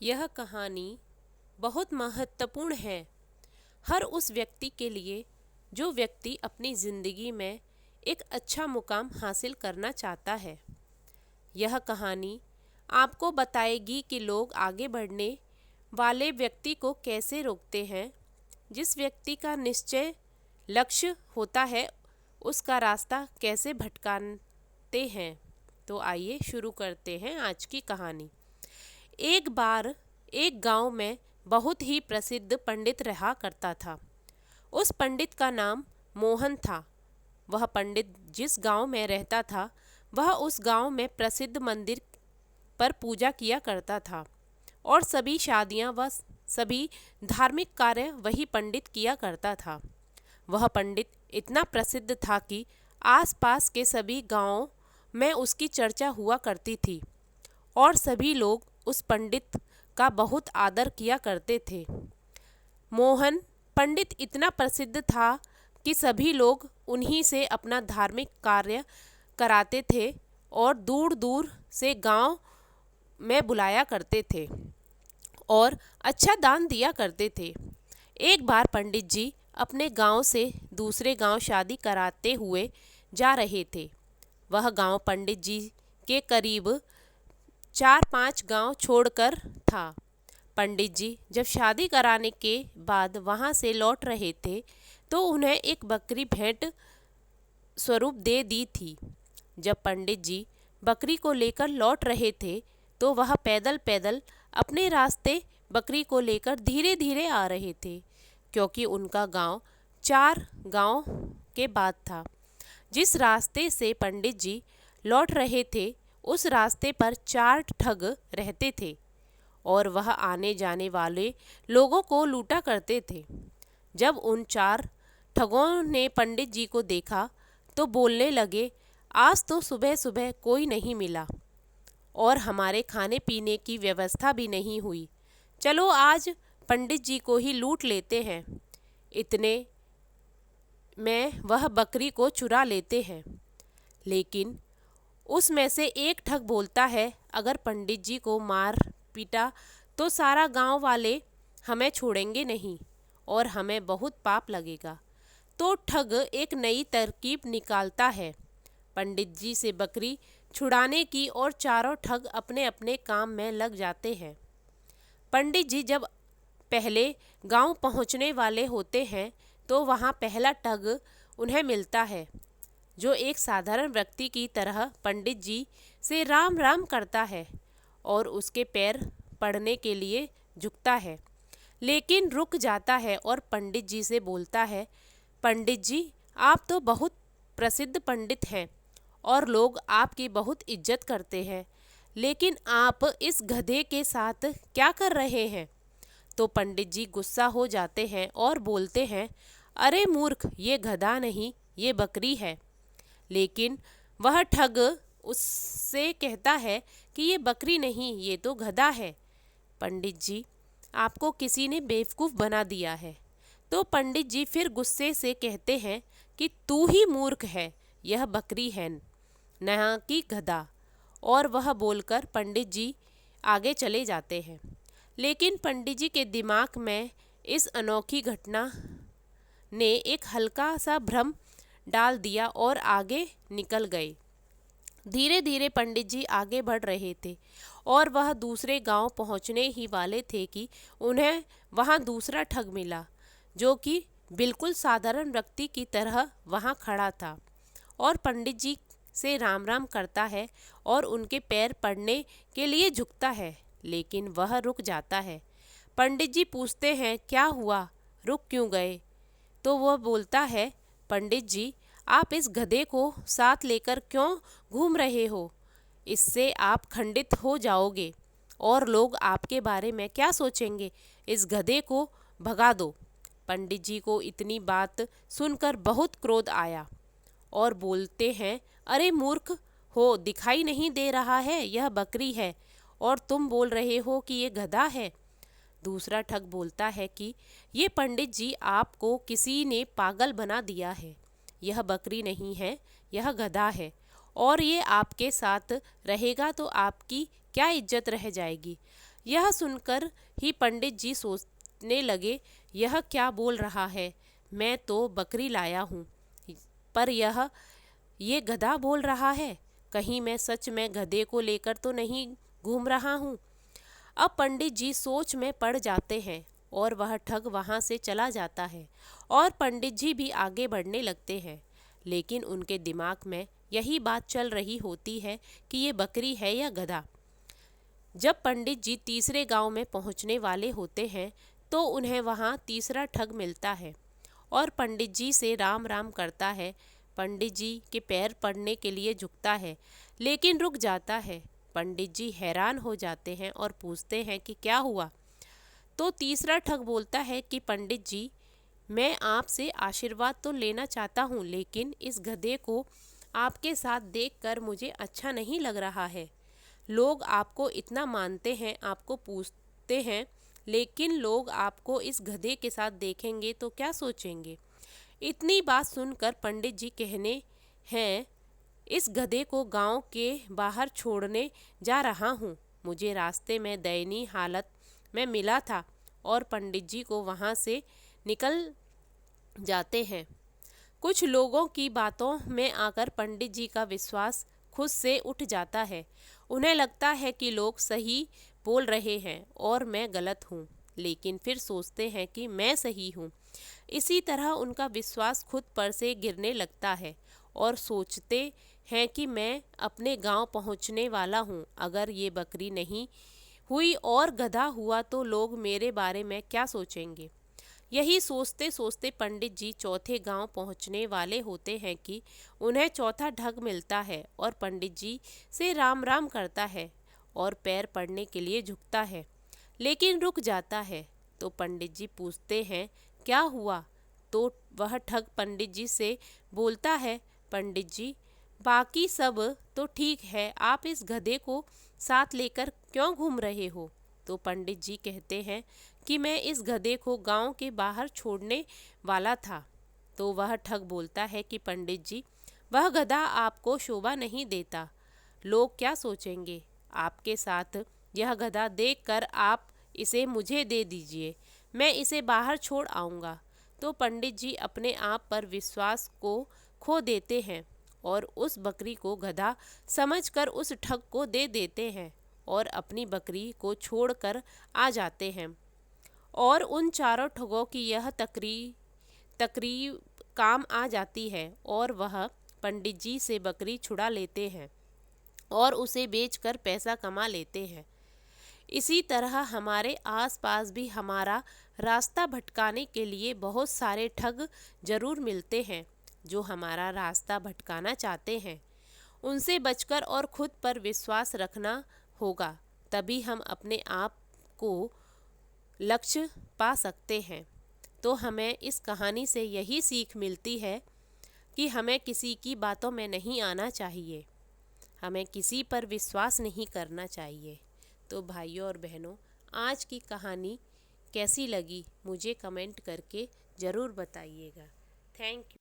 यह कहानी बहुत महत्वपूर्ण है हर उस व्यक्ति के लिए जो व्यक्ति अपनी ज़िंदगी में एक अच्छा मुकाम हासिल करना चाहता है। यह कहानी आपको बताएगी कि लोग आगे बढ़ने वाले व्यक्ति को कैसे रोकते हैं। जिस व्यक्ति का निश्चय लक्ष्य होता है उसका रास्ता कैसे भटकाते हैं। तो आइए शुरू करते हैं आज की कहानी। एक बार एक गांव में बहुत ही प्रसिद्ध पंडित रहा करता था। उस पंडित का नाम मोहन था। वह पंडित जिस गांव में रहता था वह उस गांव में प्रसिद्ध मंदिर पर पूजा किया करता था और सभी शादियां व सभी धार्मिक कार्य वही पंडित किया करता था। वह पंडित इतना प्रसिद्ध था कि आसपास के सभी गांवों में उसकी चर्चा हुआ करती थी और सभी लोग उस पंडित का बहुत आदर किया करते थे। मोहन पंडित इतना प्रसिद्ध था कि सभी लोग उन्हीं से अपना धार्मिक कार्य कराते थे और दूर दूर से गांव में बुलाया करते थे और अच्छा दान दिया करते थे। एक बार पंडित जी अपने गांव से दूसरे गांव शादी कराते हुए जा रहे थे। वह गांव पंडित जी के करीब 4-5 गांव छोड़कर था। पंडित जी जब शादी कराने के बाद वहां से लौट रहे थे तो उन्हें एक बकरी भेंट स्वरूप दे दी थी। जब पंडित जी बकरी को लेकर लौट रहे थे तो वह पैदल पैदल अपने रास्ते बकरी को लेकर धीरे धीरे आ रहे थे, क्योंकि उनका गांव 4 गांव के बाद था। जिस रास्ते से पंडित जी लौट रहे थे उस रास्ते पर 4 ठग रहते थे और वह आने जाने वाले लोगों को लूटा करते थे। जब उन 4 ठगों ने पंडित जी को देखा तो बोलने लगे, आज तो सुबह सुबह कोई नहीं मिला और हमारे खाने पीने की व्यवस्था भी नहीं हुई। चलो आज पंडित जी को ही लूट लेते हैं। इतने में वह बकरी को चुरा लेते हैं। लेकिन उसमें से एक ठग बोलता है, अगर पंडित जी को मार पीटा तो सारा गांव वाले हमें छोड़ेंगे नहीं और हमें बहुत पाप लगेगा। तो ठग एक नई तरकीब निकालता है पंडित जी से बकरी छुड़ाने की और चारों ठग अपने अपने काम में लग जाते हैं। पंडित जी जब पहले गांव पहुंचने वाले होते हैं तो वहां पहला ठग उन्हें मिलता है, जो एक साधारण व्यक्ति की तरह पंडित जी से राम राम करता है और उसके पैर पड़ने के लिए झुकता है, लेकिन रुक जाता है और पंडित जी से बोलता है, पंडित जी आप तो बहुत प्रसिद्ध पंडित हैं और लोग आपकी बहुत इज्जत करते हैं, लेकिन आप इस गधे के साथ क्या कर रहे हैं। तो पंडित जी गुस्सा हो जाते हैं और बोलते हैं, अरे मूर्ख, ये गधा नहीं, ये बकरी है। लेकिन वह ठग उससे कहता है कि ये बकरी नहीं, ये तो गधा है। पंडित जी आपको किसी ने बेवकूफ़ बना दिया है। तो पंडित जी फिर गुस्से से कहते हैं कि तू ही मूर्ख है, यह बकरी है न कि गधा। और वह बोलकर पंडित जी आगे चले जाते हैं। लेकिन पंडित जी के दिमाग में इस अनोखी घटना ने एक हल्का सा भ्रम डाल दिया और आगे निकल गए। धीरे धीरे पंडित जी आगे बढ़ रहे थे और वह दूसरे गांव पहुंचने ही वाले थे कि उन्हें वहां दूसरा ठग मिला, जो कि बिल्कुल साधारण व्यक्ति की तरह वहां खड़ा था और पंडित जी से राम राम करता है और उनके पैर पड़ने के लिए झुकता है, लेकिन वह रुक जाता है। पंडित जी पूछते हैं, क्या हुआ, रुक क्यों गए। तो वह बोलता है, पंडित जी आप इस गधे को साथ लेकर क्यों घूम रहे हो, इससे आप खंडित हो जाओगे और लोग आपके बारे में क्या सोचेंगे, इस गधे को भगा दो। पंडित जी को इतनी बात सुनकर बहुत क्रोध आया और बोलते हैं, अरे मूर्ख हो, दिखाई नहीं दे रहा है यह बकरी है और तुम बोल रहे हो कि ये गधा है। दूसरा ठग बोलता है कि ये पंडित जी आपको किसी ने पागल बना दिया है, यह बकरी नहीं है, यह गधा है और ये आपके साथ रहेगा तो आपकी क्या इज्जत रह जाएगी। यह सुनकर ही पंडित जी सोचने लगे, यह क्या बोल रहा है, मैं तो बकरी लाया हूँ पर ये गधा बोल रहा है, कहीं मैं सच में गधे को लेकर तो नहीं घूम रहा हूँ। अब पंडित जी सोच में पड़ जाते हैं और वह ठग वहाँ से चला जाता है और पंडित जी भी आगे बढ़ने लगते हैं। लेकिन उनके दिमाग में यही बात चल रही होती है कि ये बकरी है या गधा। जब पंडित जी तीसरे गांव में पहुंचने वाले होते हैं तो उन्हें वहां तीसरा ठग मिलता है और पंडित जी से राम राम करता है। पंडित जी के पैर पड़ने के लिए झुकता है लेकिन रुक जाता है। पंडित जी हैरान हो जाते हैं और पूछते हैं कि क्या हुआ। तो तीसरा ठग बोलता है कि पंडित जी, मैं आपसे आशीर्वाद तो लेना चाहता हूँ लेकिन इस गधे को आपके साथ देखकर मुझे अच्छा नहीं लग रहा है। लोग आपको इतना मानते हैं, आपको पूछते हैं, लेकिन लोग आपको इस गधे के साथ देखेंगे तो क्या सोचेंगे। इतनी बात सुनकर पंडित जी कहने हैं, इस गधे को गांव के बाहर छोड़ने जा रहा हूँ। मुझे रास्ते में दयनीय हालत में मिला था और पंडित जी को वहाँ से निकल जाते हैं। कुछ लोगों की बातों में आकर पंडित जी का विश्वास खुद से उठ जाता है। उन्हें लगता है कि लोग सही बोल रहे हैं और मैं गलत हूँ, लेकिन फिर सोचते हैं कि मैं सही हूँ। इसी तरह उनका विश्वास खुद पर से गिरने लगता है और सोचते हैं कि मैं अपने गांव पहुंचने वाला हूं। अगर ये बकरी नहीं हुई और गधा हुआ तो लोग मेरे बारे में क्या सोचेंगे। यही सोचते सोचते पंडित जी चौथे गांव पहुंचने वाले होते हैं कि उन्हें चौथा ठग मिलता है और पंडित जी से राम राम करता है और पैर पड़ने के लिए झुकता है लेकिन रुक जाता है। तो पंडित जी पूछते हैं, क्या हुआ। तो वह ठग पंडित जी से बोलता है, पंडित जी, बाकी सब तो ठीक है, आप इस गधे को साथ लेकर क्यों घूम रहे हो। तो पंडित जी कहते हैं कि मैं इस गधे को गांव के बाहर छोड़ने वाला था। तो वह ठग बोलता है कि पंडित जी, वह गधा आपको शोभा नहीं देता, लोग क्या सोचेंगे आपके साथ। यह गधा देखकर आप इसे मुझे दे दीजिए, मैं इसे बाहर छोड़ आऊँगा। तो पंडित जी अपने आप पर विश्वास को खो देते हैं और उस बकरी को गधा समझकर उस ठग को दे देते हैं और अपनी बकरी को छोड़कर आ जाते हैं। और उन चारों ठगों की यह तकरीब काम आ जाती है और वह पंडित जी से बकरी छुड़ा लेते हैं और उसे बेचकर पैसा कमा लेते हैं। इसी तरह हमारे आसपास भी हमारा रास्ता भटकाने के लिए बहुत सारे ठग जरूर मिलते हैं जो हमारा रास्ता भटकाना चाहते हैं। उनसे बचकर और खुद पर विश्वास रखना होगा, तभी हम अपने आप को लक्ष्य पा सकते हैं। तो हमें इस कहानी से यही सीख मिलती है कि हमें किसी की बातों में नहीं आना चाहिए, हमें किसी पर विश्वास नहीं करना चाहिए। तो भाइयों और बहनों, आज की कहानी कैसी लगी मुझे कमेंट करके ज़रूर बताइएगा। Thank you.